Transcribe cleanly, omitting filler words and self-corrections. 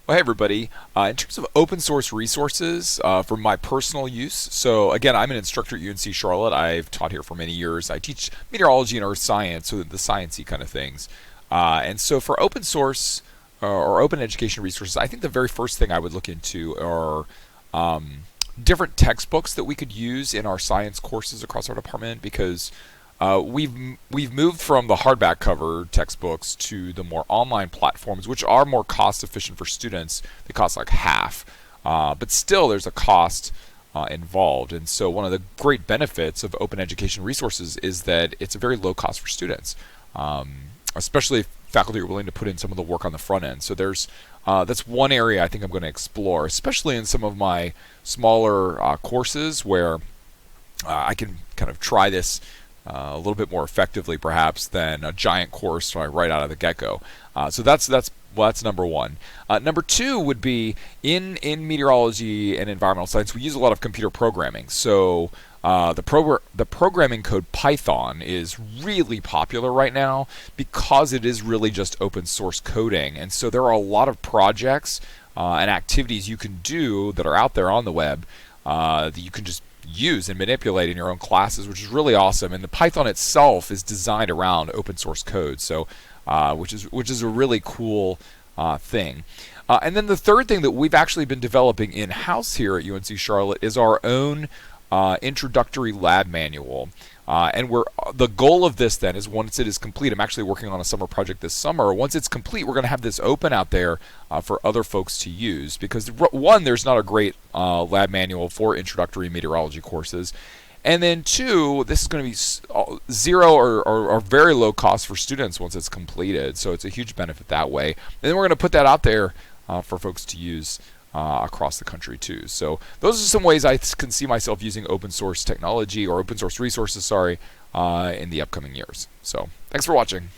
Well, hey everybody. In terms of open source resources for my personal use, so again, I'm an instructor at UNC Charlotte. I've taught here for many years. I teach meteorology and earth science, so the sciencey kind of things. And so for open source or open education resources, I think the very first thing I would look into are different textbooks that we could use in our science courses across our department because we've moved from the hardback cover textbooks to the more online platforms, which are more cost efficient for students. They cost like half, but still there's a cost involved. And so one of the great benefits of open education resources is that it's a very low cost for students, especially if faculty are willing to put in some of the work on the front end. So there's that's one area I think I'm going to explore, especially in some of my smaller courses where I can kind of try this a little bit more effectively, perhaps, than a giant course right out of the get-go. So that's number one. Number two would be in meteorology and environmental science, we use a lot of computer programming. So the programming code Python is really popular right now because it is really just open source coding, and so there are a lot of projects and activities you can do that are out there on the web that you can just use and manipulate in your own classes, which is really awesome. And the Python itself is designed around open source code, so which is a really cool thing. And then the third thing that we've actually been developing in house here at UNC Charlotte is our own introductory lab manual. And the goal of this then is once it is complete, I'm actually working on a summer project this summer. Once it's complete, we're going to have this open out there for other folks to use because one, there's not a great lab manual for introductory meteorology courses. And then two, this is going to be zero or very low cost for students once it's completed. So it's a huge benefit that way. And then we're going to put that out there for folks to use across the country too. So those are some ways I can see myself using open source technology or open source resources, in the upcoming years. So thanks for watching.